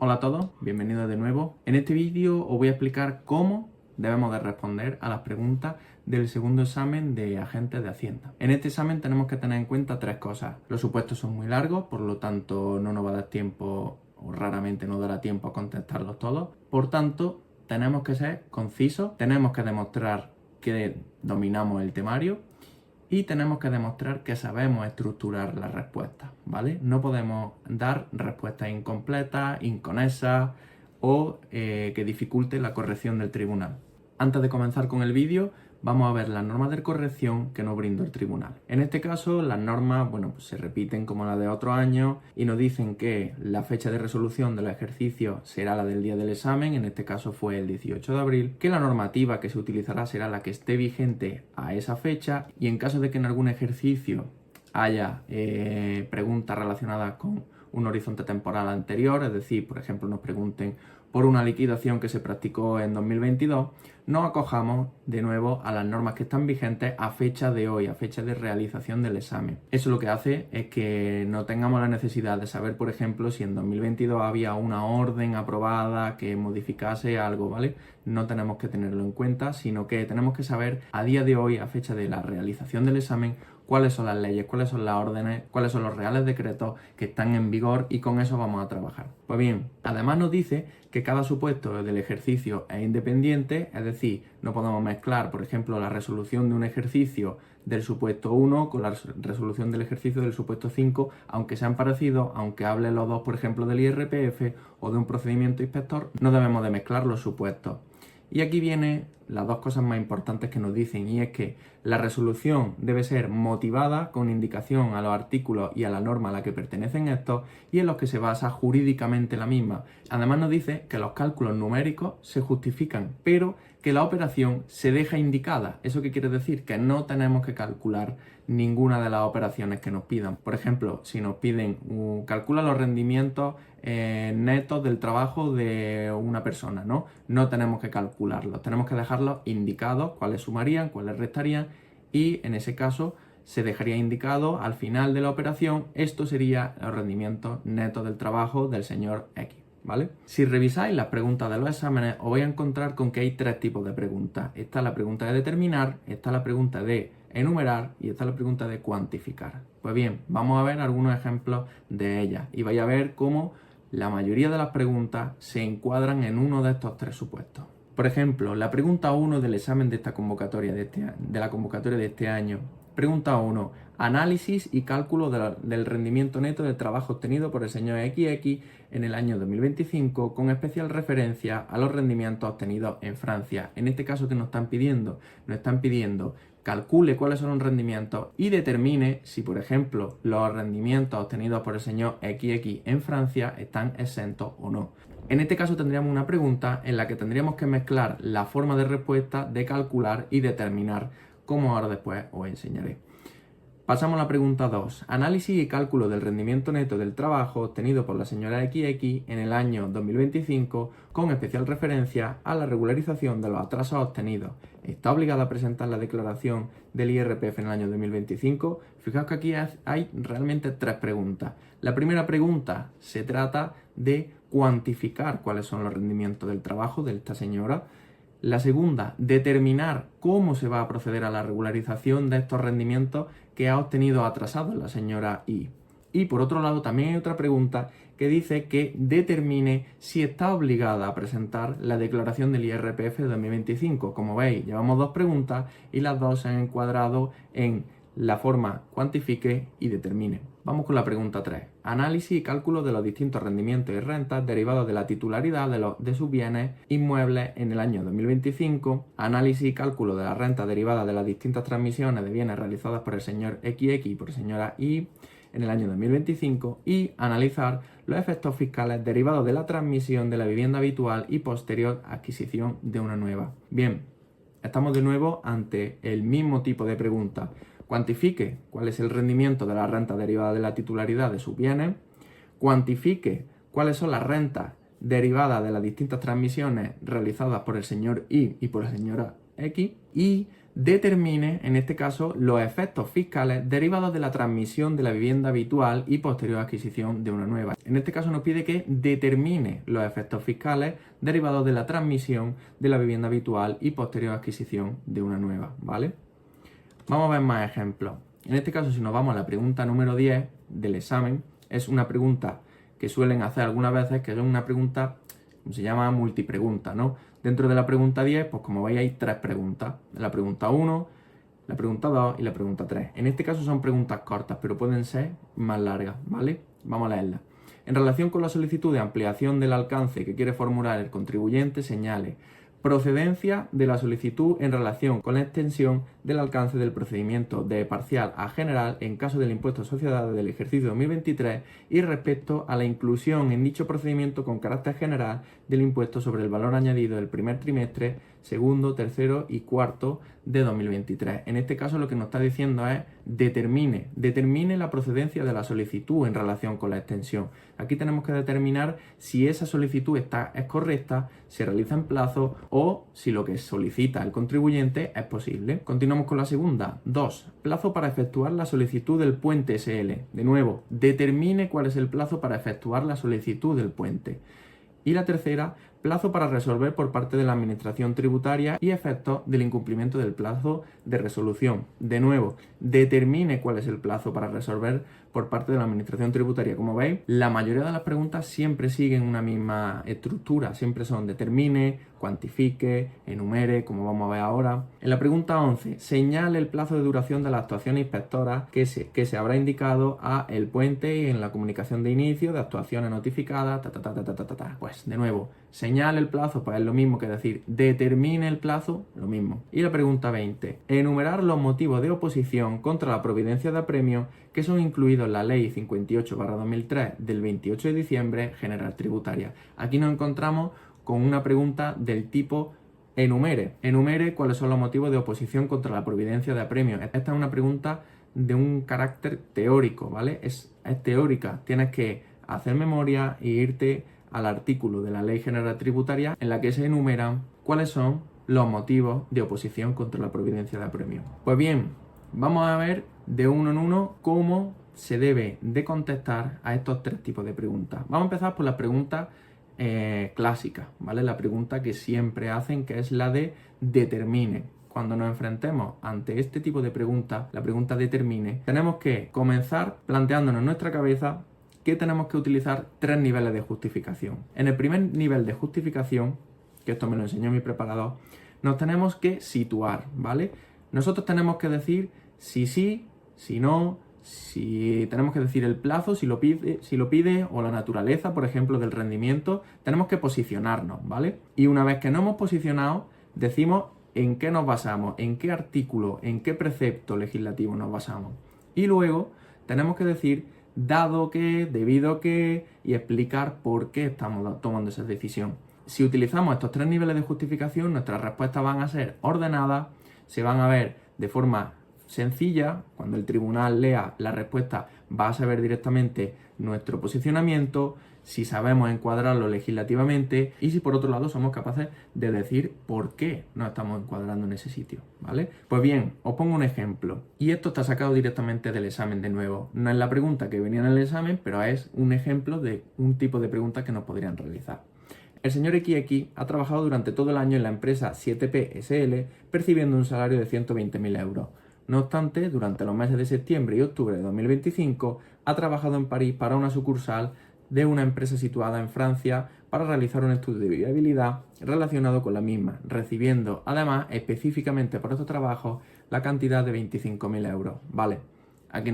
Hola a todos, bienvenidos de nuevo. En este vídeo os voy a explicar cómo debemos de responder a las preguntas del segundo examen de agentes de Hacienda. En este examen tenemos que tener en cuenta tres cosas. Los supuestos son muy largos, por lo tanto no nos va a dar tiempo, o raramente nos dará tiempo a contestarlos todos. Por tanto, tenemos que ser concisos, tenemos que demostrar que dominamos el temario y tenemos que demostrar que sabemos estructurar las respuestas, ¿vale? No podemos dar respuestas incompletas, inconexas o que dificulten la corrección del tribunal. Antes de comenzar con el vídeo, vamos a ver las normas de corrección que nos brindó el tribunal. En este caso, las normas, pues se repiten como las de otros años y nos dicen que la fecha de resolución del ejercicio será la del día del examen, en este caso fue el 18 de abril, que la normativa que se utilizará será la que esté vigente a esa fecha y en caso de que en algún ejercicio haya preguntas relacionadas con un horizonte temporal anterior, es decir, por ejemplo, nos pregunten por una liquidación que se practicó en 2022, nos acojamos de nuevo a las normas que están vigentes a fecha de hoy, a fecha de realización del examen. Eso lo que hace es que no tengamos la necesidad de saber, por ejemplo, si en 2022 había una orden aprobada que modificase algo, ¿vale? No tenemos que tenerlo en cuenta, sino que tenemos que saber a día de hoy, a fecha de la realización del examen, cuáles son las leyes, cuáles son las órdenes, cuáles son los reales decretos que están en vigor y con eso vamos a trabajar. Pues bien, además nos dice que cada supuesto del ejercicio es independiente, es decir, no podemos mezclar, por ejemplo, la resolución de un ejercicio del supuesto 1 con la resolución del ejercicio del supuesto 5, aunque sean parecidos, aunque hablen los dos, por ejemplo, del IRPF o de un procedimiento inspector, no debemos de mezclar los supuestos. Y aquí vienen las dos cosas más importantes que nos dicen, y es que la resolución debe ser motivada con indicación a los artículos y a la norma a la que pertenecen estos y en los que se basa jurídicamente la misma. Además nos dice que los cálculos numéricos se justifican, pero que la operación se deja indicada. ¿Eso qué quiere decir? Que no tenemos que calcular ninguna de las operaciones que nos pidan. Por ejemplo, si nos piden calcula los rendimientos netos del trabajo de una persona, ¿no? No tenemos que calcularlos, tenemos que dejarlos indicados, cuáles sumarían, cuáles restarían y en ese caso se dejaría indicado al final de la operación, esto sería el rendimiento neto del trabajo del señor X. ¿Vale? Si revisáis las preguntas de los exámenes, os vais a encontrar con que hay tres tipos de preguntas. Está la pregunta de determinar, está la pregunta de enumerar y está la pregunta de cuantificar. Pues bien, vamos a ver algunos ejemplos de ellas y vais a ver cómo la mayoría de las preguntas se encuadran en uno de estos tres supuestos. Por ejemplo, la pregunta 1 del examen de esta convocatoria de la convocatoria de este año. Pregunta 1. Análisis y cálculo del rendimiento neto del trabajo obtenido por el señor XX en el año 2025 con especial referencia a los rendimientos obtenidos en Francia. En este caso, ¿qué nos están pidiendo? Nos están pidiendo calcule cuáles son los rendimientos y determine si, por ejemplo, los rendimientos obtenidos por el señor XX en Francia están exentos o no. En este caso tendríamos una pregunta en la que tendríamos que mezclar la forma de respuesta de calcular y determinar, como ahora después os enseñaré. Pasamos a la pregunta 2. Análisis y cálculo del rendimiento neto del trabajo obtenido por la señora XX en el año 2025 con especial referencia a la regularización de los atrasos obtenidos. ¿Está obligada a presentar la declaración del IRPF en el año 2025? Fijaos que aquí hay realmente tres preguntas. La primera pregunta se trata de cuantificar cuáles son los rendimientos del trabajo de esta señora. La segunda, determinar cómo se va a proceder a la regularización de estos rendimientos que ha obtenido atrasados la señora Y. Y por otro lado, también hay otra pregunta que dice que determine si está obligada a presentar la declaración del IRPF de 2025. Como veis, llevamos dos preguntas y las dos se han encuadrado en la forma cuantifique y determine. Vamos con la pregunta 3. Análisis y cálculo de los distintos rendimientos y rentas derivados de la titularidad de sus bienes inmuebles en el año 2025. Análisis y cálculo de las rentas derivadas de las distintas transmisiones de bienes realizadas por el señor XX y por la señora Y en el año 2025. Y analizar los efectos fiscales derivados de la transmisión de la vivienda habitual y posterior adquisición de una nueva. Bien, estamos de nuevo ante el mismo tipo de pregunta. Cuantifique cuál es el rendimiento de la renta derivada de la titularidad de sus bienes, cuantifique cuáles son las rentas derivadas de las distintas transmisiones realizadas por el señor Y por la señora X y determine, en este caso, los efectos fiscales derivados de la transmisión de la vivienda habitual y posterior adquisición de una nueva. En este caso nos pide que determine los efectos fiscales derivados de la transmisión de la vivienda habitual y posterior adquisición de una nueva, ¿vale? Vamos a ver más ejemplos. En este caso, si nos vamos a la pregunta número 10 del examen, es una pregunta que suelen hacer algunas veces, que es una pregunta, se llama multipregunta, ¿no? Dentro de la pregunta 10, pues como veis hay 3 preguntas. La pregunta 1, la pregunta 2 y la pregunta 3. En este caso son preguntas cortas, pero pueden ser más largas, ¿vale? Vamos a leerlas. En relación con la solicitud de ampliación del alcance que quiere formular el contribuyente, señale procedencia de la solicitud en relación con la extensión del alcance del procedimiento de parcial a general en caso del impuesto a sociedades del ejercicio 2023 y respecto a la inclusión en dicho procedimiento con carácter general del impuesto sobre el valor añadido del primer trimestre, segundo, tercero y cuarto de 2023. En este caso lo que nos está diciendo es determine la procedencia de la solicitud en relación con la extensión. Aquí tenemos que determinar si esa solicitud es correcta, se realiza en plazo o si lo que solicita el contribuyente es posible. Continuamos con la segunda. 2. Plazo para efectuar la solicitud del puente SL. De nuevo, determine cuál es el plazo para efectuar la solicitud del puente. Y la tercera, plazo para resolver por parte de la Administración tributaria y efectos del incumplimiento del plazo de resolución. De nuevo, determine cuál es el plazo para resolver por parte de la Administración tributaria. Como veis, la mayoría de las preguntas siempre siguen una misma estructura, siempre son determine, cuantifique, enumere, como vamos a ver ahora. En la pregunta 11, señale el plazo de duración de la actuación inspectora que se habrá indicado a el puente y en la comunicación de inicio de actuaciones notificadas, Pues, de nuevo, señale el plazo, pues es lo mismo que decir determine el plazo, lo mismo. Y la pregunta 20, enumerar los motivos de oposición contra la providencia de apremio que son incluidos en la Ley 58/2003 del 28 de diciembre general tributaria. Aquí nos encontramos con una pregunta del tipo enumere cuáles son los motivos de oposición contra la providencia de apremio. Esta es una pregunta de un carácter teórico, ¿vale? Es teórica, tienes que hacer memoria e irte al artículo de la Ley General Tributaria en la que se enumeran cuáles son los motivos de oposición contra la providencia de apremio. Pues bien, vamos a ver de uno en uno cómo se debe de contestar a estos 3 tipos de preguntas. Vamos a empezar por la pregunta clásica, ¿vale? La pregunta que siempre hacen, que es la de determine. Cuando nos enfrentemos ante este tipo de preguntas, la pregunta determine, tenemos que comenzar planteándonos en nuestra cabeza que tenemos que utilizar 3 niveles de justificación. En el primer nivel de justificación, que esto me lo enseñó mi preparador, nos tenemos que situar, ¿vale? Nosotros tenemos que decir si sí, si no, si tenemos que decir el plazo, si lo pide, o la naturaleza, por ejemplo, del rendimiento. Tenemos que posicionarnos, ¿vale? Y una vez que nos hemos posicionado, decimos en qué nos basamos, en qué artículo, en qué precepto legislativo nos basamos. Y luego tenemos que decir dado que, debido que, y explicar por qué estamos tomando esa decisión. Si utilizamos estos 3 niveles de justificación, nuestras respuestas van a ser ordenadas, se van a ver de forma sencilla. Cuando el tribunal lea la respuesta va a saber directamente nuestro posicionamiento, si sabemos encuadrarlo legislativamente y si por otro lado somos capaces de decir por qué nos estamos encuadrando en ese sitio, ¿vale? Pues bien, os pongo un ejemplo y esto está sacado directamente del examen de nuevo. No es la pregunta que venía en el examen, pero es un ejemplo de un tipo de preguntas que nos podrían realizar. El señor XX ha trabajado durante todo el año en la empresa 7P SL percibiendo un salario de 120.000 euros. No obstante, durante los meses de septiembre y octubre de 2025 ha trabajado en París para una sucursal de una empresa situada en Francia para realizar un estudio de viabilidad relacionado con la misma, recibiendo además específicamente por estos trabajos la cantidad de 25.000 euros. Vale, aquí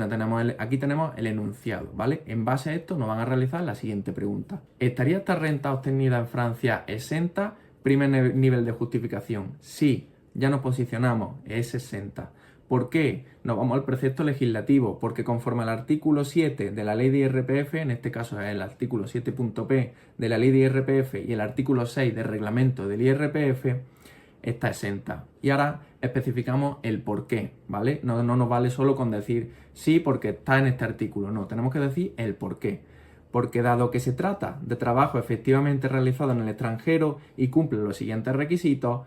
tenemos el enunciado, ¿vale? En base a esto nos van a realizar la siguiente pregunta. ¿Estaría esta renta obtenida en Francia exenta? Primer nivel de justificación. Sí, ya nos posicionamos, es exenta. ¿Por qué? Nos vamos al precepto legislativo, porque conforme al artículo 7 de la ley de IRPF, en este caso es el artículo 7.p de la ley de IRPF y el artículo 6 del reglamento del IRPF, está exenta. Y ahora especificamos el por qué, ¿vale? No nos vale solo con decir sí porque está en este artículo, no, tenemos que decir el por qué. Porque dado que se trata de trabajo efectivamente realizado en el extranjero y cumple los siguientes requisitos,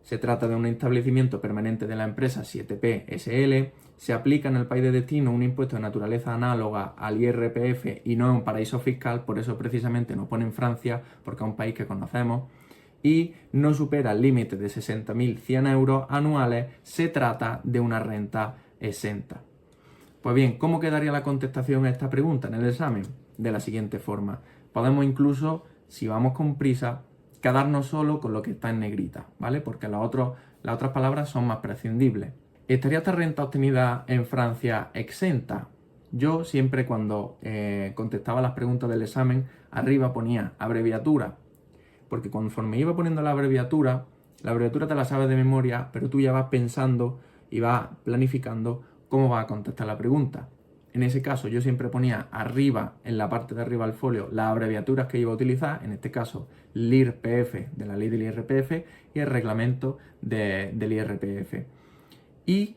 Se trata de un establecimiento permanente de la empresa 7P SL. Se aplica en el país de destino un impuesto de naturaleza análoga al IRPF y no es un paraíso fiscal, por eso precisamente nos pone en Francia, porque es un país que conocemos, y no supera el límite de 60.100 euros anuales. Se trata de una renta exenta. Pues bien, ¿cómo quedaría la contestación a esta pregunta en el examen? De la siguiente forma. Podemos incluso, si vamos con prisa, quedarnos solo con lo que está en negrita, ¿vale? Porque las otras palabras son más prescindibles. ¿Estaría esta renta obtenida en Francia exenta? Yo siempre cuando contestaba las preguntas del examen, arriba ponía abreviatura, porque conforme iba poniendo la abreviatura te la sabes de memoria, pero tú ya vas pensando y vas planificando cómo vas a contestar la pregunta. En ese caso yo siempre ponía arriba, en la parte de arriba del folio, las abreviaturas que iba a utilizar, en este caso LIRPF, de la ley del IRPF, y el reglamento del IRPF. Y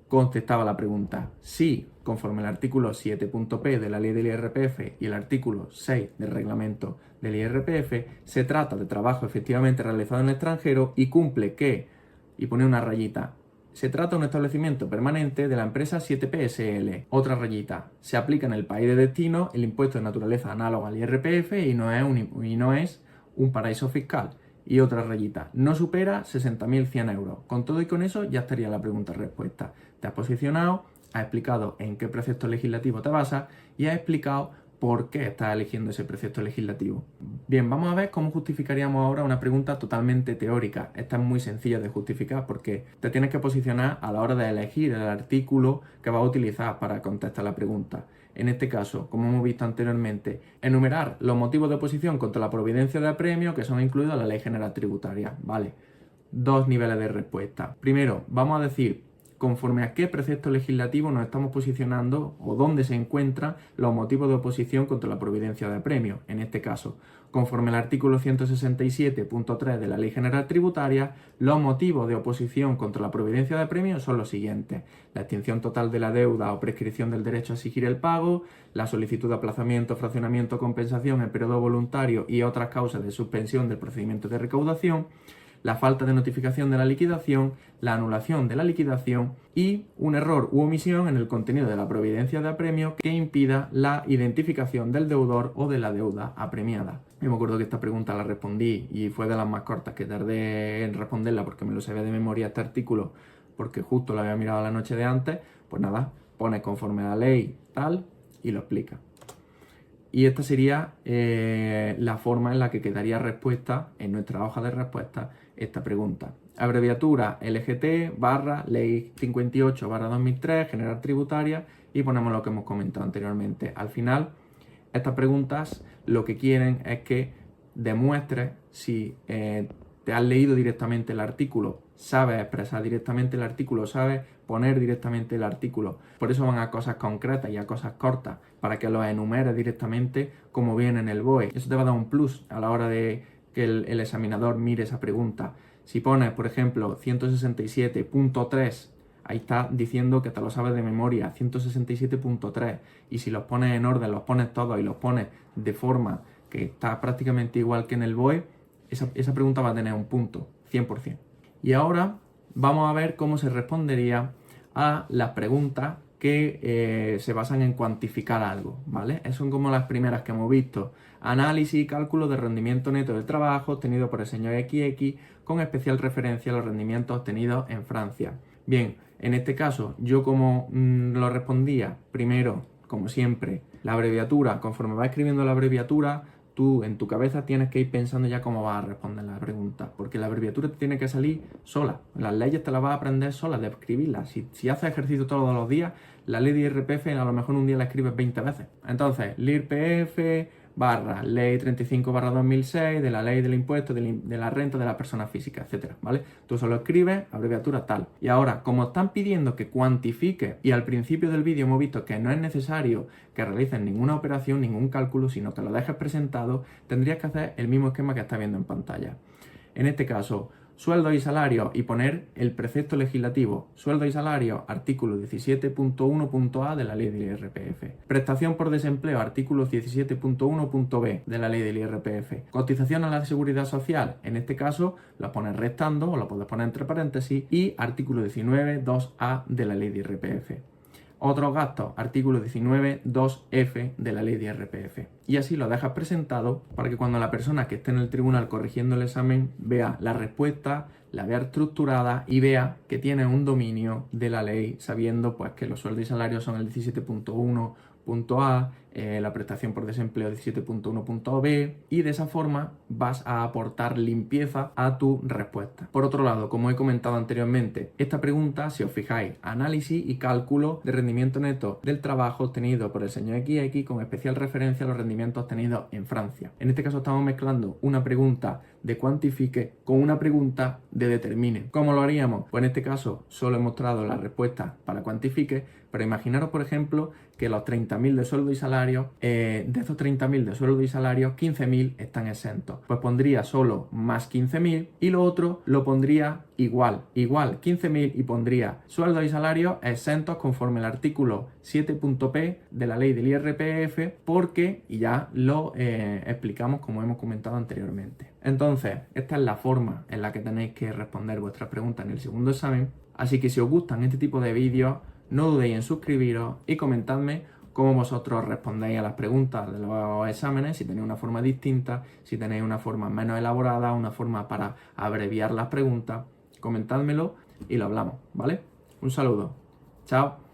contestaba la pregunta si, conforme el artículo 7.p de la ley del IRPF y el artículo 6 del reglamento del IRPF, se trata de trabajo efectivamente realizado en el extranjero y cumple que, y pone una rayita, se trata de un establecimiento permanente de la empresa 7P SL. Otra rayita, se aplica en el país de destino el impuesto de naturaleza análoga al IRPF y no es un paraíso fiscal. Y otra rayita, no supera 60.100 euros. Con todo y con eso ya estaría la pregunta-respuesta. Te has posicionado, has explicado en qué precepto legislativo te basas y has explicado por qué estás eligiendo ese precepto legislativo. Bien, vamos a ver cómo justificaríamos ahora una pregunta totalmente teórica. Esta es muy sencilla de justificar porque te tienes que posicionar a la hora de elegir el artículo que vas a utilizar para contestar la pregunta. En este caso, como hemos visto anteriormente, enumerar los motivos de oposición contra la providencia de apremio que son incluidos en la Ley General Tributaria. Vale, dos niveles de respuesta. Primero, vamos a decir conforme a qué precepto legislativo nos estamos posicionando o dónde se encuentran los motivos de oposición contra la providencia de apremio. En este caso, conforme al artículo 167.3 de la Ley General Tributaria, los motivos de oposición contra la providencia de apremio son los siguientes: la extinción total de la deuda o prescripción del derecho a exigir el pago, la solicitud de aplazamiento, fraccionamiento o compensación en periodo voluntario y otras causas de suspensión del procedimiento de recaudación, la falta de notificación de la liquidación, la anulación de la liquidación y un error u omisión en el contenido de la providencia de apremio que impida la identificación del deudor o de la deuda apremiada. Yo me acuerdo que esta pregunta la respondí y fue de las más cortas que tardé en responderla porque me lo sabía de memoria este artículo, porque justo lo había mirado la noche de antes. Pues nada, pone conforme a la ley tal y lo explica. Y esta sería la forma en la que quedaría respuesta en nuestra hoja de respuesta esta pregunta. Abreviatura LGT / Ley 58/2003, General Tributaria, y ponemos lo que hemos comentado anteriormente. Al final, estas preguntas lo que quieren es que demuestres si te has leído directamente el artículo, sabes expresar directamente el artículo, sabes poner directamente el artículo. Por eso van a cosas concretas y a cosas cortas, para que los enumeres directamente como viene en el BOE. Eso te va a dar un plus a la hora de que el examinador mire esa pregunta. Si pones, por ejemplo, 167.3, ahí está diciendo que te lo sabes de memoria, 167.3, y si los pones en orden, los pones todos y los pones de forma que está prácticamente igual que en el BOE, esa pregunta va a tener un punto, 100%. Y ahora vamos a ver cómo se respondería a las preguntas que se basan en cuantificar algo, ¿vale? Esas son como las primeras que hemos visto. Análisis y cálculo de rendimiento neto del trabajo obtenido por el señor XX, con especial referencia a los rendimientos obtenidos en Francia. Bien, en este caso, yo como lo respondía, primero, como siempre, la abreviatura. Conforme vas escribiendo la abreviatura, tú en tu cabeza tienes que ir pensando ya cómo vas a responder la pregunta, porque la abreviatura te tiene que salir sola. Las leyes te las vas a aprender sola de escribirlas. Si haces ejercicio todos los días, la ley de IRPF a lo mejor un día la escribes 20 veces. Entonces, LIRPF / Ley 35/2006 de la ley del impuesto de la renta de las personas físicas, etcétera, ¿vale? Tú solo escribes abreviatura tal. Y ahora, como están pidiendo que cuantifique, y al principio del vídeo hemos visto que no es necesario que realices ninguna operación, ningún cálculo, sino que lo dejes presentado, tendrías que hacer el mismo esquema que estás viendo en pantalla. En este caso, sueldo y salario y poner el precepto legislativo, sueldo y salario, artículo 17.1.a de la ley del IRPF. Prestación por desempleo, artículo 17.1.b de la ley del IRPF. Cotización a la seguridad social, en este caso lo pones restando o lo puedes poner entre paréntesis, y artículo 19.2a de la ley de IRPF. Otros gastos, artículo 19.2f de la ley de IRPF. Y así lo dejas presentado para que cuando la persona que esté en el tribunal corrigiendo el examen vea la respuesta, la vea estructurada y vea que tiene un dominio de la ley, sabiendo pues que los sueldos y salarios son el 17.1.a, la prestación por desempleo 17.1.b, y de esa forma vas a aportar limpieza a tu respuesta. Por otro lado, como he comentado anteriormente, esta pregunta, si os fijáis, análisis y cálculo de rendimiento neto del trabajo obtenido por el señor XX con especial referencia a los rendimientos obtenidos en Francia. En este caso estamos mezclando una pregunta de cuantifique con una pregunta de determine. ¿Cómo lo haríamos? Pues en este caso solo he mostrado la respuesta para cuantifique, pero imaginaros, por ejemplo, que los 30.000 de sueldo y salario, de estos 30.000 de sueldo y salario, 15.000 están exentos. Pues pondría solo más 15.000 y lo otro lo pondría igual 15.000 y pondría sueldo y salario exentos conforme al artículo 7.p de la ley del IRPF, porque, y ya lo explicamos como hemos comentado anteriormente. Entonces, esta es la forma en la que tenéis que responder vuestras preguntas en el segundo examen. Así que si os gustan este tipo de vídeos, no dudéis en suscribiros y comentadme cómo vosotros respondéis a las preguntas de los exámenes, si tenéis una forma distinta, si tenéis una forma menos elaborada, una forma para abreviar las preguntas. Comentádmelo y lo hablamos, ¿vale? Un saludo. Chao.